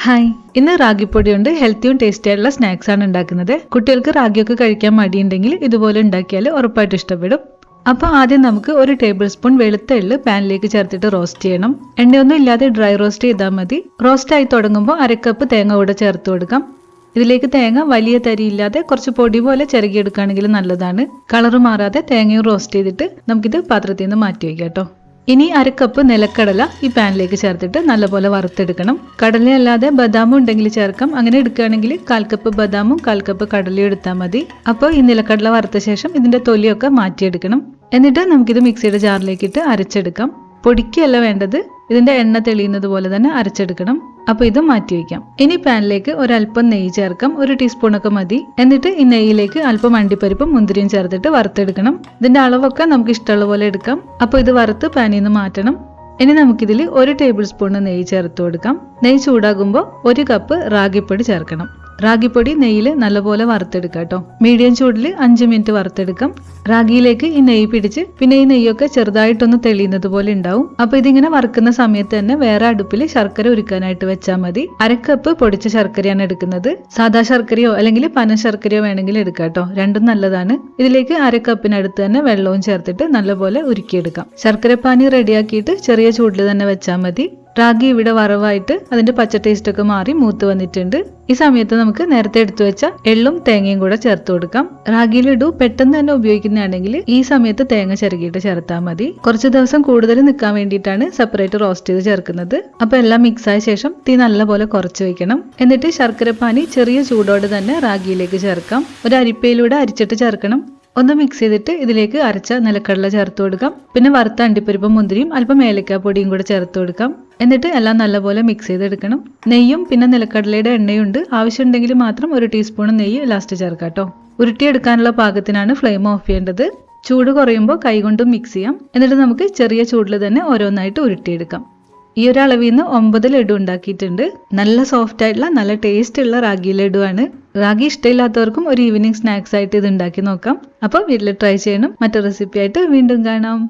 Hi, ഇന്ന് റാഗിപ്പൊടി കൊണ്ട് ഹെൽത്തിയും tasty ആയിട്ടുള്ള സ്നാക്സ് ആണ് ഉണ്ടാക്കുന്നത്. കുട്ടികൾക്ക് റാഗിയൊക്കെ കഴിക്കാൻ മടിയുണ്ടെങ്കിൽ ഇതുപോലെ ഉണ്ടാക്കിയാൽ ഉറപ്പായിട്ട് ഇഷ്ടപ്പെടും. അപ്പോൾ ആദ്യം നമുക്ക് 1 ടേബിൾ സ്പൂൺ വെളുത്ത എള്ള് പാനിലേക്ക് ചേർത്തിട്ട് റോസ്റ്റ് ചെയ്യണം. എണ്ണയൊന്നും ഇല്ലാതെ ഡ്രൈ റോസ്റ്റ് ചെയ്താൽ മതി. റോസ്റ്റ് ആയി തുടങ്ങുമ്പോൾ 1/2 കപ്പ് തേങ്ങ കൂടെ ചേർത്ത് കൊടുക്കാം. ഇതിലേക്ക് തേങ്ങ വലിയ തരിയില്ലാതെ കുറച്ച് പൊടി പോലെ ചിരകിയെടുക്കുകയാണെങ്കിൽ നല്ലതാണ്. കളർ മാറാതെ തേങ്ങയും റോസ്റ്റ് ചെയ്തിട്ട് നമുക്കിത് പാത്രത്തിൽ നിന്ന് മാറ്റി വയ്ക്കാം കേട്ടോ. ഇനി 1/2 കപ്പ് നിലക്കടല ഈ പാനിലേക്ക് ചേർത്തിട്ട് നല്ലപോലെ വറുത്തെടുക്കണം. കടലയല്ലാതെ ബദാമും ഉണ്ടെങ്കിൽ ചേർക്കാം. അങ്ങനെ എടുക്കുകയാണെങ്കിൽ 1/4 കപ്പ് ബദാമും 1/4 കപ്പ് കടലയും എടുത്താൽ മതി. അപ്പോൾ ഈ നിലക്കടല വറുത്ത ശേഷം ഇതിന്റെ തൊലിയൊക്കെ മാറ്റിയെടുക്കണം. എന്നിട്ട് നമുക്കിത് മിക്സിയുടെ ജാറിലേക്ക് ഇട്ട് അരച്ചെടുക്കാം. പൊടിക്കല്ല വേണ്ടത്, ഇതിന്റെ എണ്ണ തെളിയുന്നത് പോലെ തന്നെ അരച്ചെടുക്കണം. അപ്പൊ ഇത് മാറ്റി വയ്ക്കാം. ഇനി പാനിലേക്ക് ഒരല്പം നെയ്യ് ചേർക്കാം. 1 ടീസ്പൂണൊക്കെ മതി. എന്നിട്ട് ഈ നെയ്യിലേക്ക് അല്പം അണ്ടിപ്പരിപ്പും മുന്തിരിയും ചേർത്തിട്ട് വറുത്തെടുക്കണം. ഇതിന്റെ അളവൊക്കെ നമുക്ക് ഇഷ്ടമുള്ള പോലെ എടുക്കാം. അപ്പോൾ ഇത് വറുത്ത് പാനിൽ നിന്ന് മാറ്റണം. ഇനി നമുക്കിതിൽ 1 ടേബിൾ സ്പൂൺ നെയ്യ് ചേർത്ത് കൊടുക്കാം. നെയ്യ് ചൂടാകുമ്പോൾ 1 കപ്പ് റാഗിപ്പൊടി ചേർക്കണം. റാഗിപ്പൊടി നെയ്യിൽ നല്ലപോലെ വറുത്തെടുക്കാം കേട്ടോ. മീഡിയം ചൂടിൽ 5 മിനിറ്റ് വറുത്തെടുക്കാം. റാഗിയിലേക്ക് ഈ നെയ്യ് പിടിച്ച് പിന്നെ ഈ നെയ്യൊക്കെ ചെറുതായിട്ടൊന്ന് തെളിയുന്നത് പോലെ ഉണ്ടാവും. അപ്പൊ ഇതിങ്ങനെ വറുക്കുന്ന സമയത്ത് തന്നെ വേറെ അടുപ്പിൽ ശർക്കര ഉരുക്കാനായിട്ട് വെച്ചാൽ മതി. 1/2 കപ്പ് പൊടിച്ച ശർക്കരയാണ് എടുക്കുന്നത്. സാധാ ശർക്കരയോ അല്ലെങ്കിൽ പന ശർക്കരയോ വേണമെങ്കിൽ എടുക്കാം കേട്ടോ. രണ്ടും നല്ലതാണ്. ഇതിലേക്ക് 1/2 കപ്പിനടുത്ത് തന്നെ വെള്ളവും ചേർത്തിട്ട് നല്ലപോലെ ഉരുക്കിയെടുക്കാം. ശർക്കരപ്പാനി റെഡിയാക്കിയിട്ട് ചെറിയ ചൂടിൽ തന്നെ വെച്ചാൽ മതി. റാഗി ഇവിടെ വറവായിട്ട് അതിന്റെ പച്ച ടേസ്റ്റ് ഒക്കെ മാറി മൂത്ത് വന്നിട്ടുണ്ട്. ഈ സമയത്ത് നമുക്ക് നേരത്തെ എടുത്തു വെച്ച എള്ളും തേങ്ങയും കൂടെ ചേർത്ത് കൊടുക്കാം. റാഗി ലഡു പെട്ടെന്ന് തന്നെ ഉപയോഗിക്കുന്നതാണെങ്കിൽ ഈ സമയത്ത് തേങ്ങ ചിരകിയിട്ട് ചേർത്താൽ മതി. കുറച്ച് ദിവസം കൂടുതൽ നിൽക്കാൻ വേണ്ടിയിട്ടാണ് സെപ്പറേറ്റ് റോസ്റ്റ് ചെയ്ത് ചേർക്കുന്നത്. അപ്പൊ എല്ലാം മിക്സ് ആയ ശേഷം തീ നല്ലപോലെ കുറച്ച് വെക്കണം. എന്നിട്ട് ശർക്കരപ്പാനി ചെറിയ ചൂടോടെ തന്നെ റാഗിയിലേക്ക് ചേർക്കാം. ഒരു അരിപ്പയിലൂടെ അരിച്ചിട്ട് ചേർക്കണം. ഒന്ന് മിക്സ് ചെയ്തിട്ട് ഇതിലേക്ക് അരച്ച നിലക്കടല ചേർത്ത് കൊടുക്കാം. പിന്നെ വറുത്ത അണ്ടിപ്പരിപ്പും മുന്തിരിയും അല്പം ഏലക്കാപ്പൊടിയും കൂടെ ചേർത്ത് കൊടുക്കാം. എന്നിട്ട് എല്ലാം നല്ലപോലെ മിക്സ് ചെയ്തെടുക്കണം. നെയ്യും പിന്നെ നിലക്കടലയുടെ എണ്ണയും ഉണ്ട്. ആവശ്യമുണ്ടെങ്കിൽ മാത്രം 1 ടീസ്പൂൺ നെയ്യ് ലാസ്റ്റ് ചേർക്കാം കേട്ടോ. ഉരുട്ടിയെടുക്കാനുള്ള പാകത്തിനാണ് ഫ്ലെയിം ഓഫ് ചെയ്യേണ്ടത്. ചൂട് കുറയുമ്പോൾ കൈകൊണ്ടും മിക്സ് ചെയ്യാം. എന്നിട്ട് നമുക്ക് ചെറിയ ചൂടിൽ തന്നെ ഓരോന്നായിട്ട് ഉരുട്ടിയെടുക്കാം. ഈ ഒരു അളവിൽ നിന്ന് 9 ലഡു ഉണ്ടാക്കിയിട്ടുണ്ട്. നല്ല സോഫ്റ്റ് ആയിട്ടുള്ള നല്ല ടേസ്റ്റ് ഉള്ള റാഗി ലഡു ആണ്. റാഗി ഇഷ്ടമില്ലാത്തവർക്കും ഒരു ഈവനിങ് സ്നാക്സ് ആയിട്ട് ഇത് ഉണ്ടാക്കി നോക്കാം. അപ്പോൾ വീട്ടിൽ ട്രൈ ചെയ്യണം. മറ്റൊരു റെസിപ്പി ആയിട്ട് വീണ്ടും കാണാം.